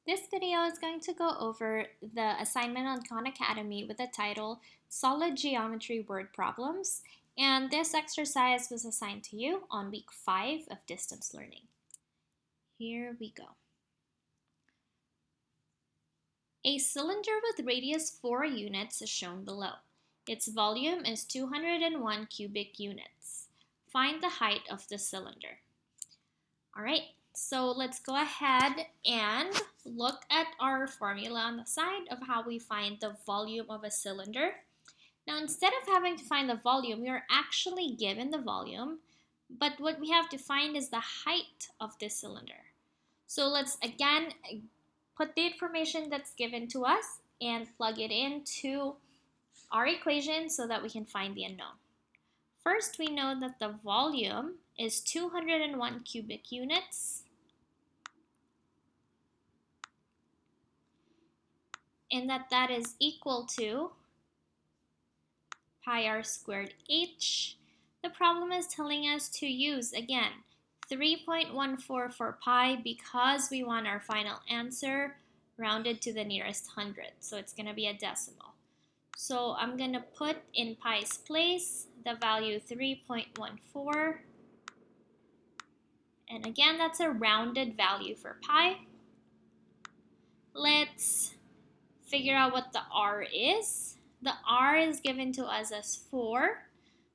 This video is going to go over the assignment on Khan Academy with the title Solid Geometry Word Problems, and this exercise was assigned to you on week 5 of distance learning. Here we go. A cylinder with radius 4 units is shown below. Its volume is 201 cubic units. Find the height of the cylinder. All right. So let's go ahead and look at our formula on the side of how we find the volume of a cylinder. Now, instead of having to find the volume, we are actually given the volume, but what we have to find is the height of this cylinder. So let's again put the information that's given to us and plug it into our equation so that we can find the unknown. First, we know that the volume is 201 cubic units. And that is equal to pi r squared h. The problem is telling us to use, again, 3.14 for pi because we want our final answer rounded to the nearest hundred. So it's going to be a decimal. So I'm going to put in pi's place the value 3.14. And again, that's a rounded value for pi. Let's figure out what the r is. The r is given to us as 4,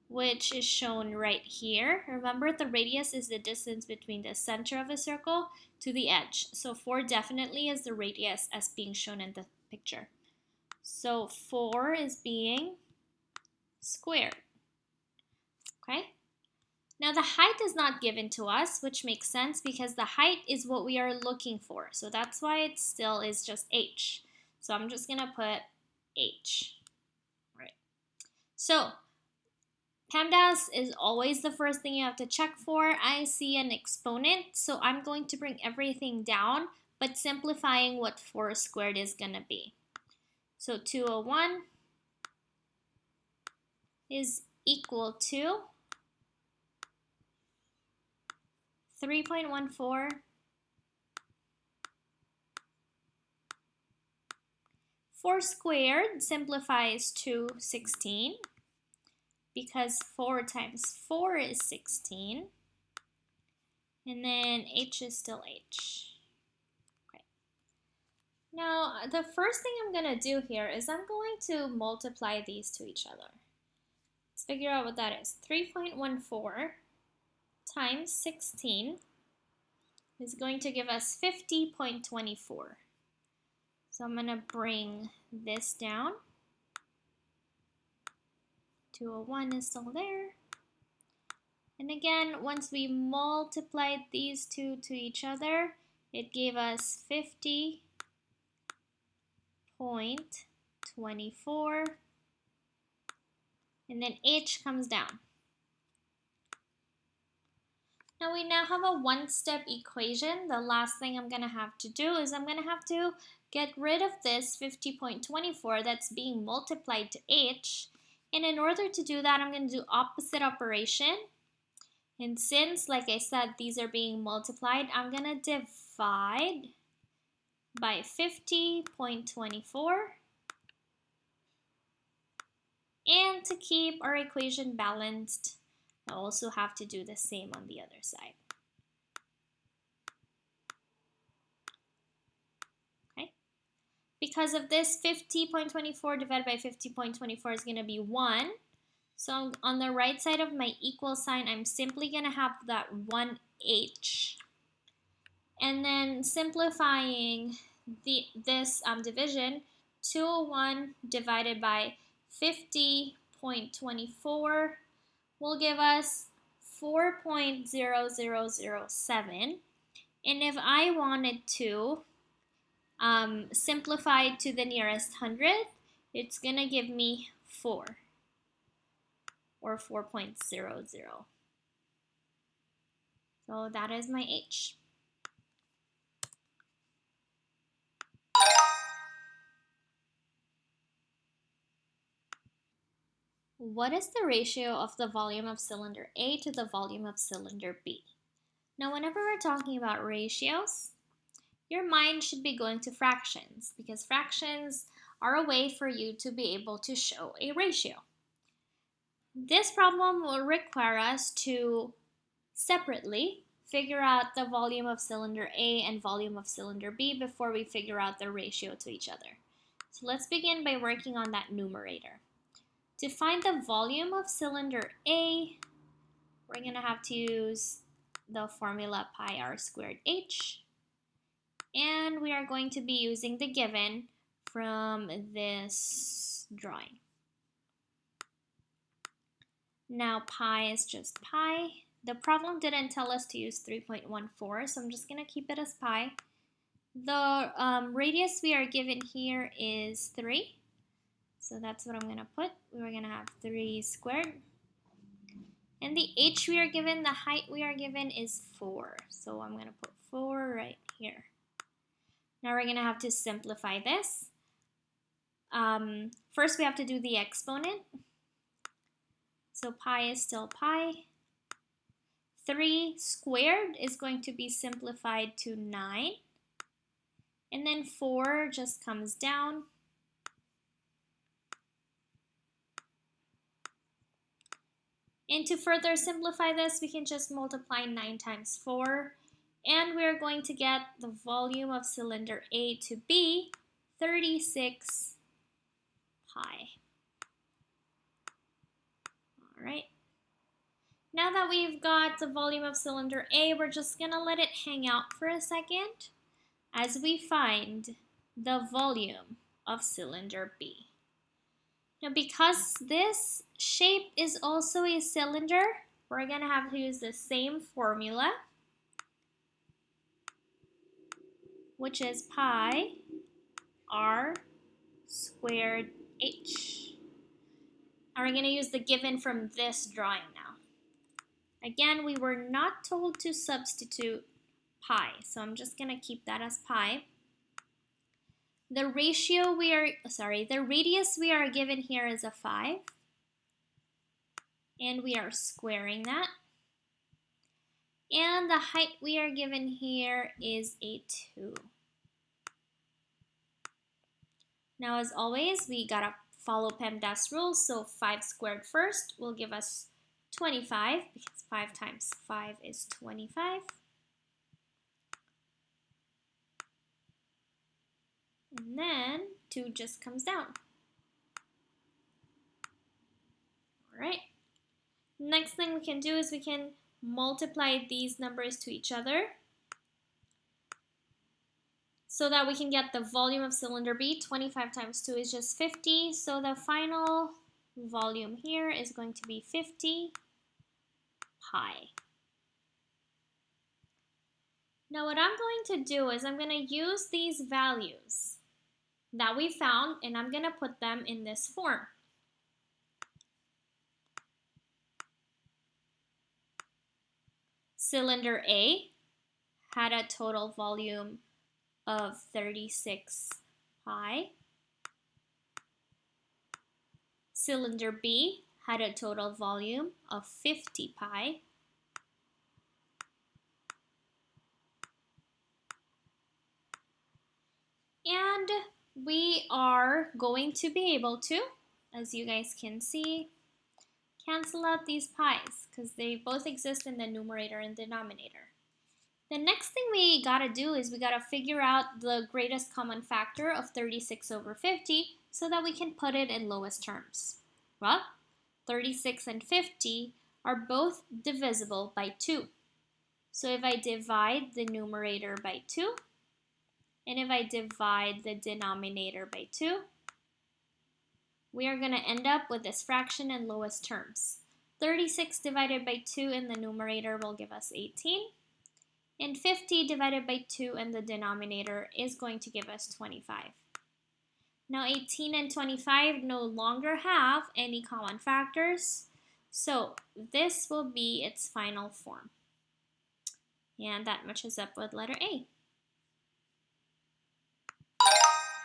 which is shown right here. Remember, the radius is the distance between the center of a circle to the edge. So 4 definitely is the radius as being shown in the picture. So 4 is being squared. Okay? Now the height is not given to us, which makes sense because the height is what we are looking for. So that's why it still is just h. So I'm just going to put h. Right. So Pemdas is always the first thing you have to check for. I see an exponent, so I'm going to bring everything down, but simplifying what 4 squared is going to be. So 201 is equal to 3.14 4 squared simplifies to 16 because 4 times 4 is 16. And then h is still h. Okay. Now, the first thing I'm going to do here is I'm going to multiply these to each other. Let's figure out what that is. 3.14 times 16 is going to give us 50.24. So I'm going to bring this down. 201 is still there. And again, once we multiplied these two to each other, it gave us 50.24. And then h comes down. Now we now have a one-step equation. The last thing I'm going to have to do is I'm going to have to get rid of this 50.24 that's being multiplied to h. And in order to do that, I'm going to do opposite operation. And since, like I said, these are being multiplied, I'm going to divide by 50.24. And to keep our equation balanced, I also have to do the same on the other side. Okay. Because of this, 50.24 divided by 50.24 is going to be 1. So on the right side of my equal sign, I'm simply going to have that 1h. And then simplifying this division, 201 divided by 50.24 will give us 4.0007. And if I wanted to simplify to the nearest hundredth, it's going to give me 4 or 4.00. So that is my h. What is the ratio of the volume of cylinder A to the volume of cylinder B? Now, whenever we're talking about ratios, your mind should be going to fractions because fractions are a way for you to be able to show a ratio. This problem will require us to separately figure out the volume of cylinder A and volume of cylinder B before we figure out the ratio to each other. So let's begin by working on that numerator. To find the volume of cylinder A, we're going to have to use the formula pi r squared h. And we are going to be using the given from this drawing. Now pi is just pi. The problem didn't tell us to use 3.14, so I'm just going to keep it as pi. The radius we are given here is 3. So that's what I'm going to put. We're going to have 3 squared. And the h we are given, the height we are given is 4. So I'm going to put 4 right here. Now we're going to have to simplify this. First we have to do the exponent. So pi is still pi. 3 squared is going to be simplified to 9. And then 4 just comes down. And to further simplify this, we can just multiply 9 times 4. And we're going to get the volume of cylinder A to be 36 pi. All right. Now that we've got the volume of cylinder A, we're just going to let it hang out for a second as we find the volume of cylinder B. Now, because this shape is also a cylinder, we're going to have to use the same formula, which is pi r squared h. And we're going to use the given from this drawing now. Again, we were not told to substitute pi, so I'm just going to keep that as pi. The radius we are given here is a 5, and we are squaring that. And the height we are given here is a 2. Now, as always, we gotta follow Pemdas rules, so 5 squared first will give us 25, because 5 times 5 is 25. And then 2 just comes down. All right. Next thing we can do is we can multiply these numbers to each other so that we can get the volume of cylinder B. 25 times 2 is just 50. So the final volume here is going to be 50 pi. Now what I'm going to do is I'm going to use these values that we found and I'm going to put them in this form. Cylinder A had a total volume of 36 pi. Cylinder B had a total volume of 50 pi. And we are going to be able to, as you guys can see, cancel out these pi's because they both exist in the numerator and denominator. The next thing we gotta do is we gotta figure out the greatest common factor of 36 over 50 so that we can put it in lowest terms. Well, 36 and 50 are both divisible by 2. So if I divide the numerator by 2, and if I divide the denominator by 2, we are going to end up with this fraction in lowest terms. 36 divided by 2 in the numerator will give us 18. And 50 divided by 2 in the denominator is going to give us 25. Now 18 and 25 no longer have any common factors, so this will be its final form. And that matches up with letter A.